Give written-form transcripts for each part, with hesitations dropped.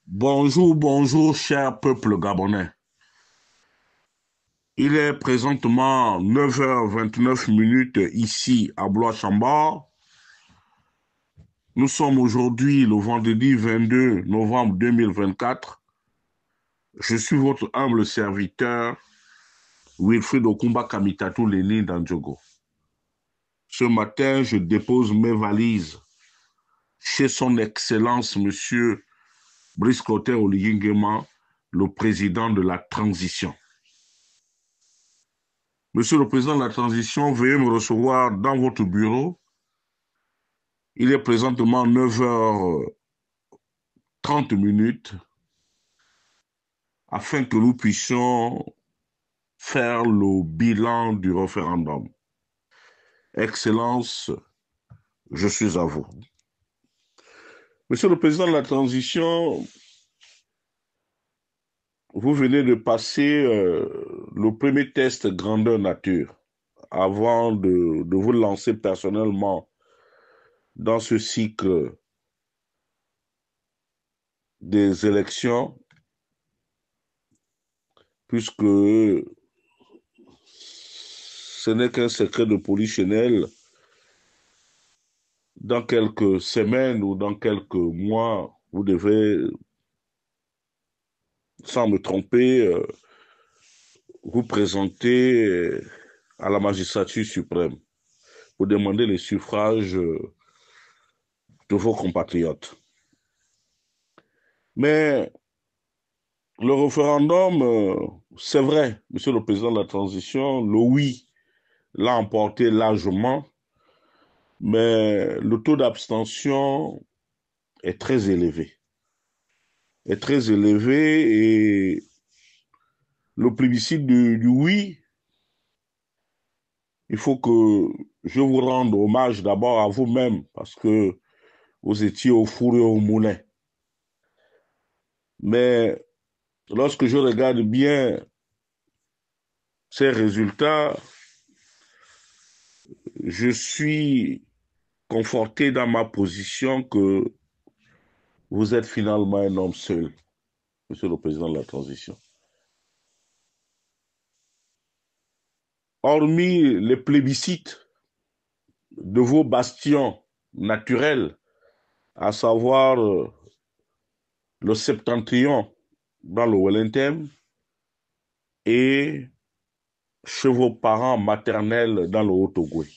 Bonjour, bonjour, cher peuple gabonais. Il est présentement 9h29 ici à Blois-Chambord. Nous sommes aujourd'hui le vendredi 22 novembre 2024. Je suis votre humble serviteur, Wilfried Okumba Kamitatou Leni Dandjogo. Ce matin, je dépose mes valises chez son Excellence, Monsieur Brice Clotaire Oligui, le président de la transition. Monsieur le Président de la Transition, veuillez me recevoir dans votre bureau. Il est présentement 9h30 afin que nous puissions faire le bilan du référendum. Excellence, je suis à vous. Monsieur le Président de la Transition, vous venez de passer le premier test grandeur nature avant de vous lancer personnellement dans ce cycle des élections, puisque ce n'est qu'un secret de polichinelle. Dans quelques semaines ou dans quelques mois, vous devez, sans me tromper, vous présenter à la magistrature suprême pour demander les suffrages de vos compatriotes. Mais le référendum, c'est vrai, Monsieur le Président de la Transition, le oui l'a emporté largement, mais le taux d'abstention est très élevé. Est très élevé et le plébiscite du oui, il faut que je vous rende hommage d'abord à vous-même parce que vous étiez au four et au moulin. Mais lorsque je regarde bien ces résultats, je suis conforté dans ma position que vous êtes finalement un homme seul, Monsieur le Président de la Transition. Hormis les plébiscites de vos bastions naturels, à savoir le Septentrion dans le Wellington et chez vos parents maternels dans le Haut-Ogooué.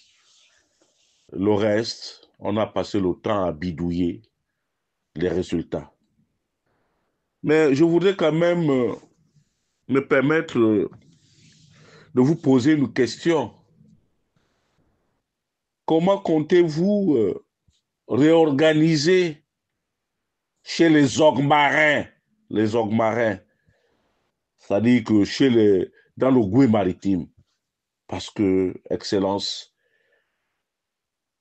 Le reste, on a passé le temps à bidouiller les résultats. Mais je voudrais quand même me permettre de vous poser une question. Comment comptez-vous réorganiser chez les Ogmarins, c'est-à-dire que dans le Goué maritime, parce que, Excellence,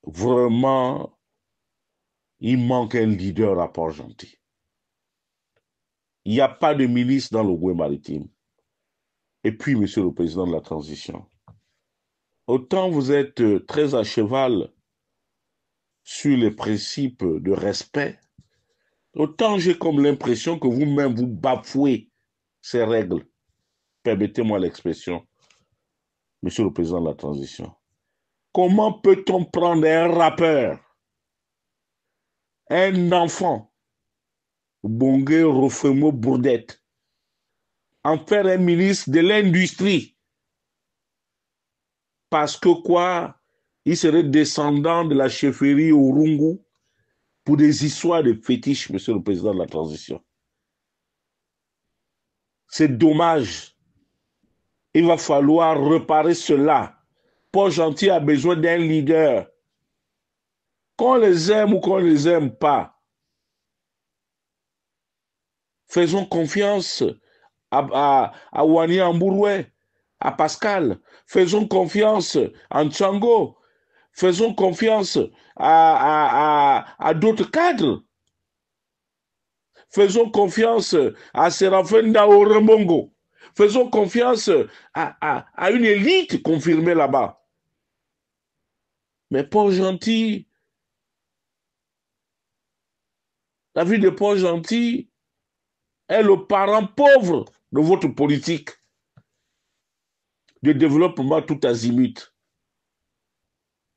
vraiment, il manque un leader à Port-Gentil. Il n'y a pas de ministre dans le Goué maritime. Et puis, Monsieur le Président de la Transition, autant vous êtes très à cheval sur les principes de respect, autant j'ai comme l'impression que vous-même vous bafouez ces règles. Permettez-moi l'expression, Monsieur le Président de la Transition. Comment peut-on prendre un rappeur, un enfant, Bongué Rofemo Bourdette, en faire un ministre de l'Industrie? Parce que quoi? Il serait descendant de la chefferie Orungu pour des histoires de fétiches, Monsieur le Président de la Transition. C'est dommage. Il va falloir réparer cela. Port-Gentil a besoin d'un leader. Qu'on les aime ou qu'on ne les aime pas, faisons confiance à Wani Ambouroué, à Pascal. Faisons confiance à Ntsango. Faisons confiance à d'autres cadres. Faisons confiance à Séraphin Daorembongo. Faisons confiance à une élite confirmée là-bas. Mais Port-Gentil, la ville de Port-Gentil, est le parent pauvre de votre politique de développement tout azimut.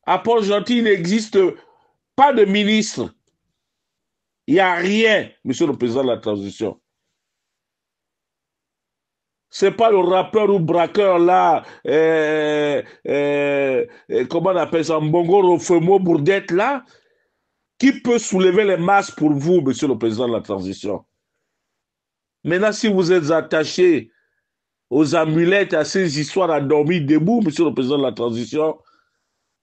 À Port-Gentil, il n'existe pas de ministre. Il n'y a rien, monsieur le président de la transition. Ce n'est pas le rappeur ou braqueur là, comment on appelle ça, Mbongo Rofemo Bourdette là, qui peut soulever les masses pour vous, monsieur le président de la transition. Maintenant, si vous êtes attaché aux amulettes, à ces histoires à dormir debout, monsieur le président de la transition,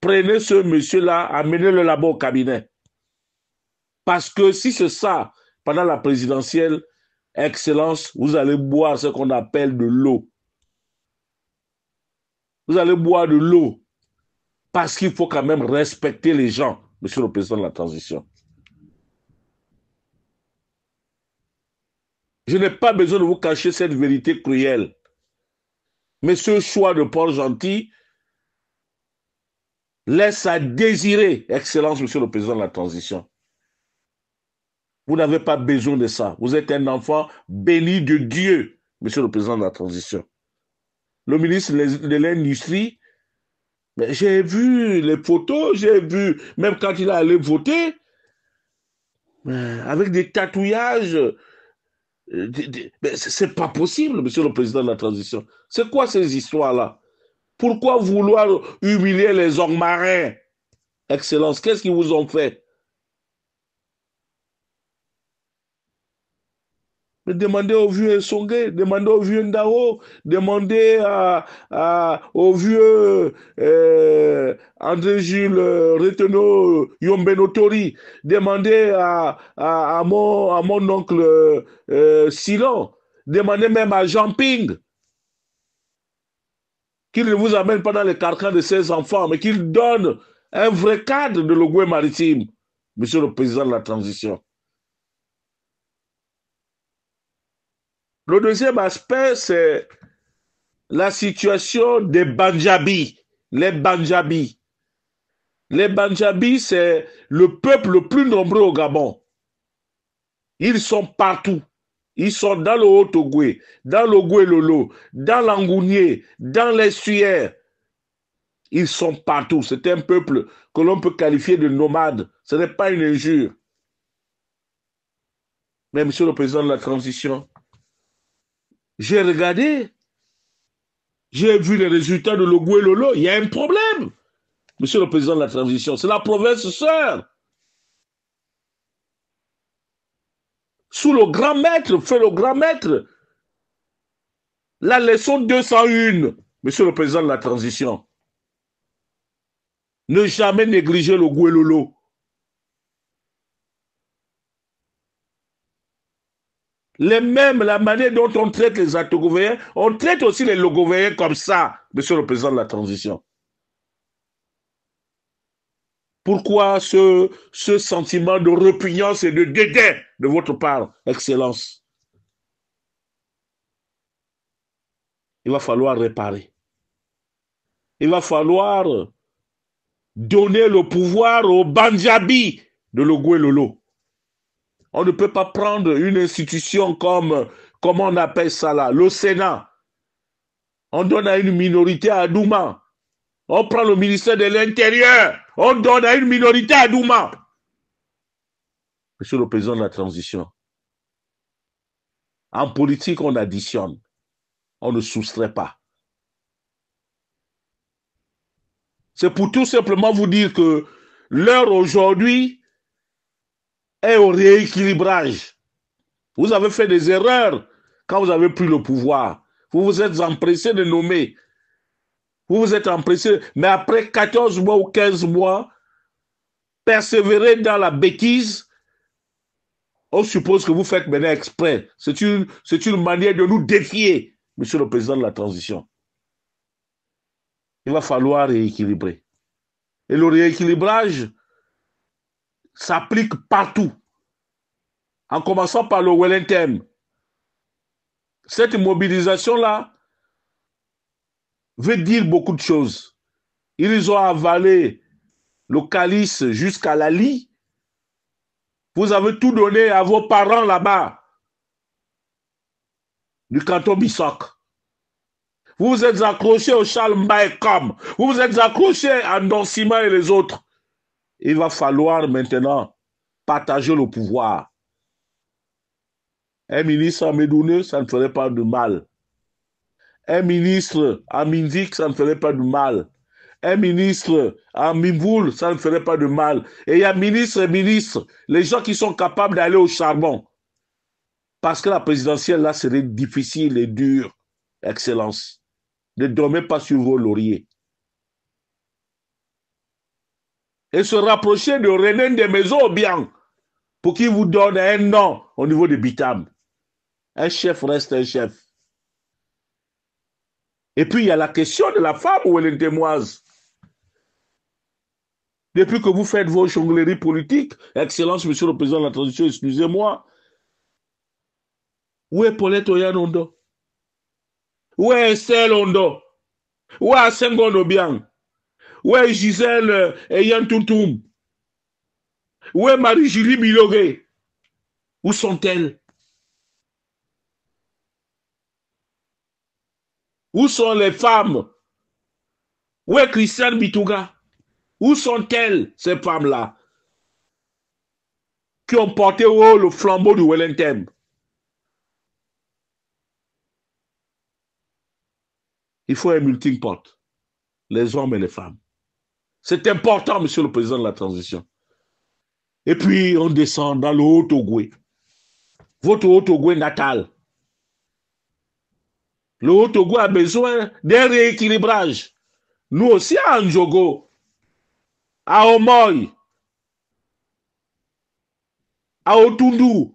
prenez ce monsieur-là, amenez-le là-bas au cabinet. Parce que si c'est ça, pendant la présidentielle, Excellence, vous allez boire ce qu'on appelle de l'eau. Vous allez boire de l'eau. Parce qu'il faut quand même respecter les gens, monsieur le président de la transition. Je n'ai pas besoin de vous cacher cette vérité cruelle. Mais ce choix de Port-Gentil laisse à désirer, Excellence, monsieur le président de la transition. Vous n'avez pas besoin de ça. Vous êtes un enfant béni de Dieu, monsieur le président de la transition. Le ministre de l'Industrie, j'ai vu les photos, j'ai vu, même quand il est allé voter, avec des tatouages. C'est pas possible, monsieur le président de la transition. C'est quoi ces histoires-là? Pourquoi vouloir humilier les hommes marins? Excellence, qu'est-ce qu'ils vous ont fait? Mais demandez au vieux Songé, demandez au vieux Ndao, demandez au vieux André-Jules Retenau Yombenotori, demandez à mon oncle Silon, demandez même à Jean Ping qu'il ne vous amène pas dans les carcans de ses enfants, mais qu'il donne un vrai cadre de l'Ogooué maritime, monsieur le président de la transition. Le deuxième aspect, c'est la situation des Banjabis. Les Banjabis. Les Banjabis, c'est le peuple le plus nombreux au Gabon. Ils sont partout. Ils sont dans le Haut-Ogooué, dans l'Ogooué-Lolo, dans l'Angounié, dans l'estuaire. Ils sont partout. C'est un peuple que l'on peut qualifier de nomade. Ce n'est pas une injure. Mais monsieur le président de la transition, j'ai regardé, j'ai vu les résultats de l'Ogooué-Lolo. Il y a un problème, monsieur le président de la transition. C'est la province sœur. Sous le grand maître, fait le grand maître. La leçon 201, monsieur le président de la transition. Ne jamais négliger le Gouelolo. Les mêmes, la manière dont on traite les Atogovéens, on traite aussi les Logovéens comme ça, monsieur le président de la transition. Pourquoi ce sentiment de répugnance et de dédain de votre part, Excellence? Il va falloir réparer. Il va falloir donner le pouvoir aux Banjabi de l'Ogooué-Lolo. On ne peut pas prendre une institution comme on appelle ça là, le Sénat. On donne à une minorité à Douma. On prend le ministère de l'Intérieur. On donne à une minorité à Douma. Monsieur le président de la transition, en politique, on additionne. On ne soustrait pas. C'est pour tout simplement vous dire que l'heure aujourd'hui est au rééquilibrage. Vous avez fait des erreurs quand vous avez pris le pouvoir. Vous vous êtes empressé de nommer. Vous vous êtes empressé. Mais après 14 mois ou 15 mois, persévérer dans la bêtise, on suppose que vous faites maintenant exprès. C'est une manière de nous défier, monsieur le président de la transition. Il va falloir rééquilibrer. Et le rééquilibrage s'applique partout. En commençant par le Wellington. Cette mobilisation-là veut dire beaucoup de choses. Ils ont avalé le calice jusqu'à la lie. Vous avez tout donné à vos parents là-bas. du canton Bissok. Vous vous êtes accrochés au Charles Mbaye-Kom. Vous vous êtes accrochés à Ndonsima et les autres. Il va falloir maintenant partager le pouvoir. Un ministre à Médoune, ça ne ferait pas de mal. Un ministre à Minzik, ça ne ferait pas de mal. Un ministre à Mimboul, ça ne ferait pas de mal. Et il y a ministre et ministre, les gens qui sont capables d'aller au charbon. Parce que la présidentielle, là, serait difficile et dure. Excellence. Ne dormez pas sur vos lauriers. Et se rapprocher de René des Maisons bien pour qu'il vous donne un nom au niveau de Bitam. Un chef reste un chef. Et puis, il y a la question de la femme ou elle est témoise. Depuis que vous faites vos jongleries politiques, Excellence, Monsieur le Président de la Transition, excusez-moi, où est Paulette Oyanondo? Où est Estelle Ondo? Où est Sengon Obiang? Où est Gisèle Eyantoutoum? Où est Marie-Julie Bilogué? Où sont-elles? Où sont les femmes? Où est Christiane Bitouga? Où sont-elles, ces femmes-là, qui ont porté haut le flambeau du Wellington? Il faut un melting pot, les hommes et les femmes. C'est important, Monsieur le Président de la Transition. Et puis, on descend dans le Haut-Ogooué. Votre Haut-Ogooué natal. Le Haut-Ogooué a besoin d'un rééquilibrage. Nous aussi, à Ndjogo, à Omoy, à Otundu,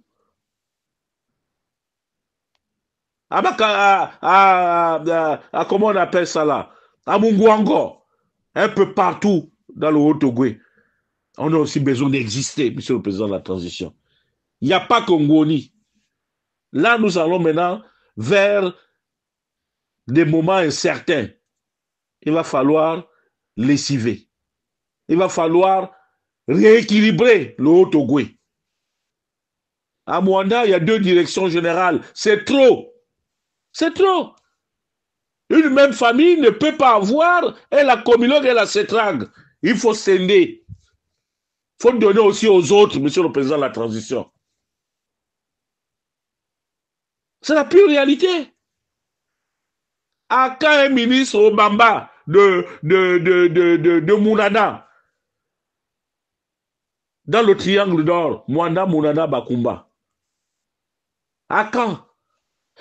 comment on appelle ça là, à Mungwango, un peu partout dans le Haut-Ogooué. On a aussi besoin d'exister, Monsieur le Président de la Transition. Il n'y a pas que Ngoni. Là, nous allons maintenant vers des moments incertains. Il va falloir lessiver. Il va falloir rééquilibrer le Haut-Ogooué. À Mwanda, il y a 2 directions générales. C'est trop. C'est trop. Une même famille ne peut pas avoir et la communauté et la CETRAG. Il faut scinder. Il faut donner aussi aux autres, Monsieur le Président de la Transition. C'est la pure réalité. À quand un ministre au Bamba de Mounana, dans le triangle d'or, Mwanda, Mounana, Bakumba. À quand?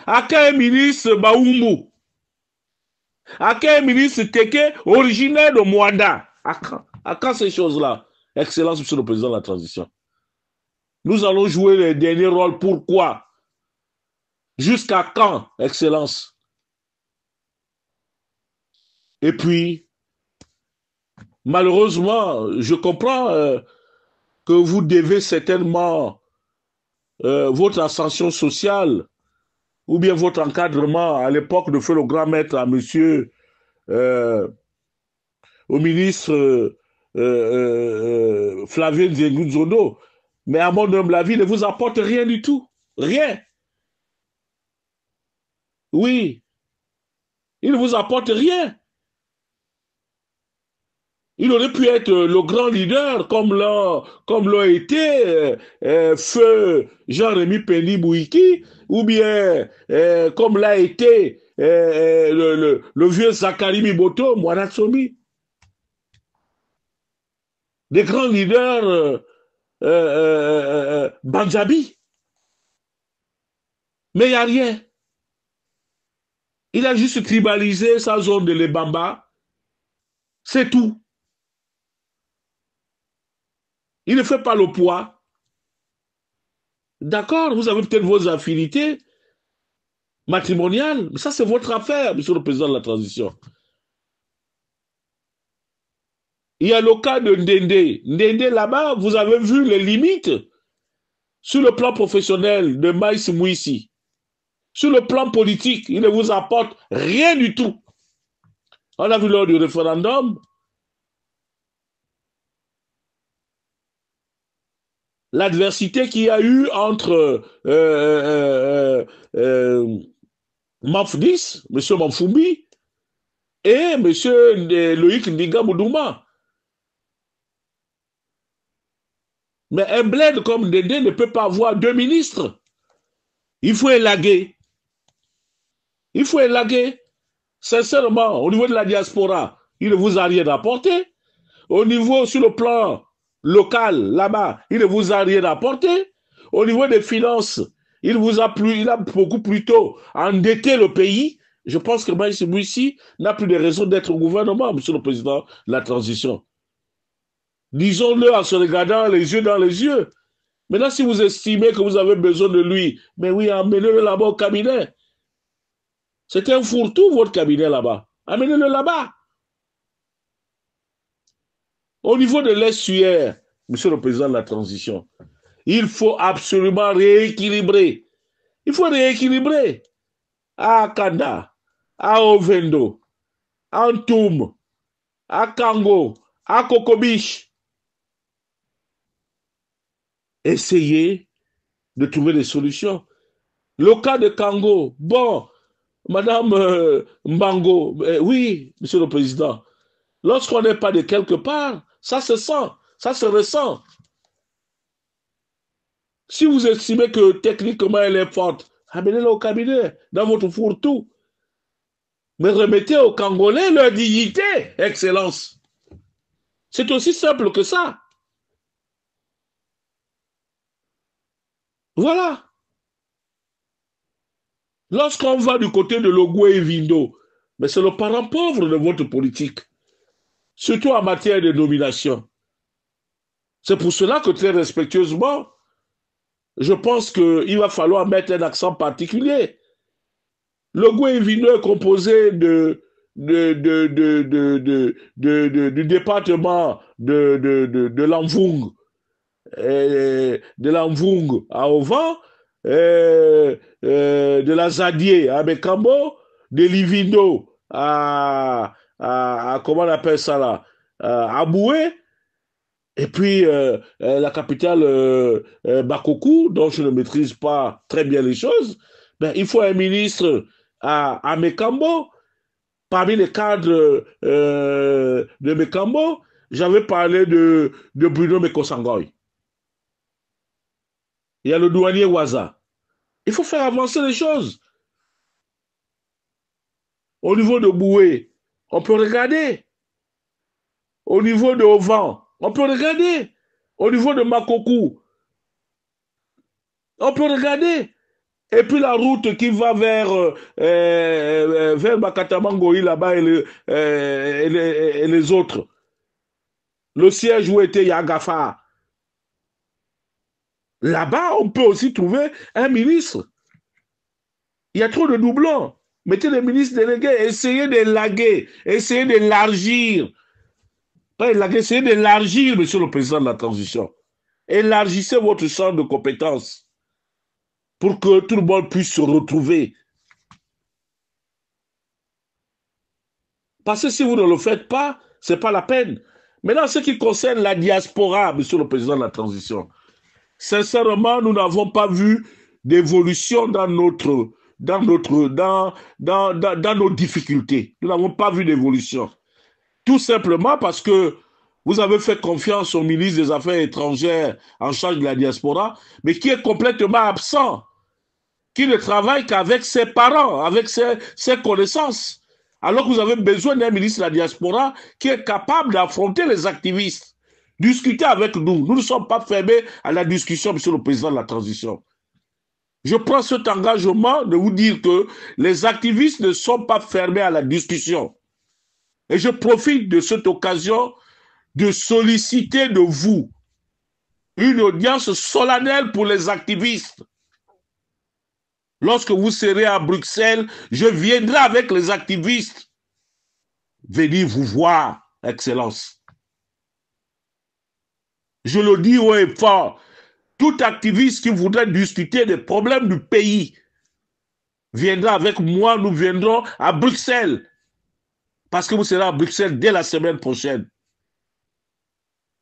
À quand un ministre Baoumou? À quand un ministre Teke, originaire de Mwanda? À quand ces choses-là? Excellence, Monsieur le Président de la Transition. Nous allons jouer les derniers rôles. Pourquoi? Jusqu'à quand, Excellence? Et puis, malheureusement, je comprends que vous devez certainement votre ascension sociale ou bien votre encadrement à l'époque de feu le grand maître à monsieur, au ministre Flavien Nzengounzono. Mais à mon humble avis, il ne vous apporte rien du tout. Rien. Oui, il ne vous apporte rien. Il aurait pu être le grand leader comme l'a été feu Jean-Rémy Penny Bouiki, ou bien comme l'a été le vieux Zachary Miboto, Mwanatsomi. Des grands leaders Banjabi. Mais il n'y a rien. Il a juste tribalisé sa zone de l'Ebamba. C'est tout. Il ne fait pas le poids. D'accord, vous avez peut-être vos affinités matrimoniales, mais ça c'est votre affaire, Monsieur le Président de la Transition. Il y a le cas de Ndende. Ndende, là-bas, vous avez vu les limites sur le plan professionnel de Maïs Mouissi. Sur le plan politique, il ne vous apporte rien du tout. On a vu lors du référendum, l'adversité qu'il y a eu entre Mafdis, M. Manfoumbi, et M. Loïc Ndiga Moudouma. Mais un bled comme Dédé ne peut pas avoir deux ministres. Il faut élaguer. Il faut élaguer. Sincèrement, au niveau de la diaspora, il ne vous a rien apporté. Au niveau, sur le plan local, là-bas, il ne vous a rien apporté. Au niveau des finances, il a beaucoup plutôt endetté le pays. Je pense que Maïs Moussi n'a plus de raison d'être au gouvernement, monsieur le président de la transition. Disons-le en se regardant les yeux dans les yeux. Maintenant, si vous estimez que vous avez besoin de lui, mais oui, emmenez-le là-bas au cabinet. C'est un fourre-tout, votre cabinet là-bas. Amenez-le là-bas. Au niveau de l'estuaire, monsieur le président de la transition, il faut absolument rééquilibrer. Il faut rééquilibrer. À Kanda, à Ovendo, à Ntoum, à Kango, à Kokobich. Essayez de trouver des solutions. Le cas de Kango, bon, Madame Mbango, oui, monsieur le président, lorsqu'on n'est pas de quelque part, ça se sent, ça se ressent. Si vous estimez que techniquement elle est forte, amenez-la au cabinet, dans votre fourre-tout. Mais remettez aux Congolais leur dignité, Excellence. C'est aussi simple que ça. Voilà. Lorsqu'on va du côté de Logoué et Vindo, mais c'est le parent pauvre de votre politique, surtout en matière de nomination. C'est pour cela que très respectueusement, je pense qu'il va falloir mettre un accent particulier. Logoué et Vindo est composé du département de l'Amvung, de l'Amvung à Ovan, de la Zadie à Mekambo, de Livindo comment on appelle ça là, à Boué, et puis la capitale Bakokou, dont je ne maîtrise pas très bien les choses. Ben, il faut un ministre à Mekambo. Parmi les cadres de Mekambo, j'avais parlé de Bruno Mekosangoy. Il y a le douanier Waza. Il faut faire avancer les choses. Au niveau de Boué, on peut regarder. Au niveau de Ovan, on peut regarder. Au niveau de Makokou, on peut regarder. Et puis la route qui va vers Makatamangoï là-bas et les autres. Le siège où était Yagafa. Là-bas, on peut aussi trouver un ministre. Il y a trop de doublons. Mettez les ministres délégués, essayez d'élaguer, essayez d'élargir. Pas élaguer, essayez d'élargir, monsieur le président de la transition. Élargissez votre champ de compétences pour que tout le monde puisse se retrouver. Parce que si vous ne le faites pas, ce n'est pas la peine. Maintenant, ce qui concerne la diaspora, monsieur le président de la transition, sincèrement, nous n'avons pas vu d'évolution dans nos difficultés. Nous n'avons pas vu d'évolution. Tout simplement parce que vous avez fait confiance au ministre des Affaires étrangères en charge de la diaspora, mais qui est complètement absent, qui ne travaille qu'avec ses parents, avec ses connaissances. Alors que vous avez besoin d'un ministre de la diaspora qui est capable d'affronter les activistes, discuter avec nous. Nous ne sommes pas fermés à la discussion, monsieur le président de la transition. Je prends cet engagement de vous dire que les activistes ne sont pas fermés à la discussion. Et je profite de cette occasion de solliciter de vous une audience solennelle pour les activistes. Lorsque vous serez à Bruxelles, je viendrai avec les activistes venir vous voir, Excellence. Je le dis haut et fort, tout activiste qui voudrait discuter des problèmes du pays viendra avec moi, nous viendrons à Bruxelles. Parce que vous serez à Bruxelles dès la semaine prochaine.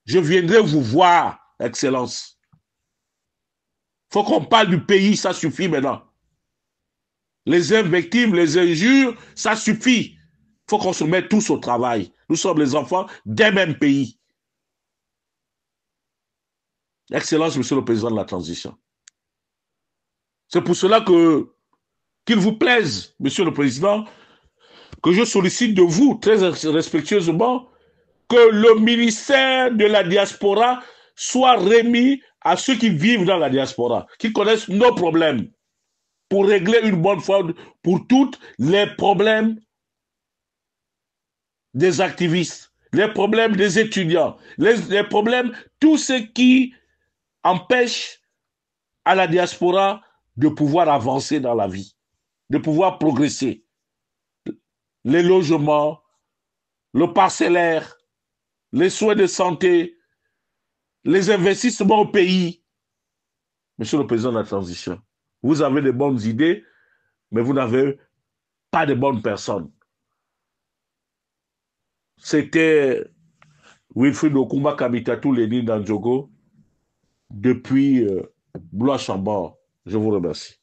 Je viendrai vous voir, Excellence. Il faut qu'on parle du pays, ça suffit maintenant. Les invectives, les injures, ça suffit. Il faut qu'on se mette tous au travail. Nous sommes les enfants d'un même pays. Excellence, Monsieur le Président de la Transition. C'est pour cela que, qu'il vous plaise, Monsieur le Président, que je sollicite de vous, très respectueusement, que le ministère de la diaspora soit remis à ceux qui vivent dans la diaspora, qui connaissent nos problèmes, pour régler une bonne fois pour toutes les problèmes des activistes, les problèmes des étudiants, les problèmes, tout ce qui empêche à la diaspora de pouvoir avancer dans la vie, de pouvoir progresser. Les logements, le parcellaire, les soins de santé, les investissements au pays. Monsieur le Président de la Transition, vous avez de bonnes idées, mais vous n'avez pas de bonnes personnes. C'était Wilfried Okumba Kamitatou Lénine Ndjogo depuis Blois-Chambord. Je vous remercie.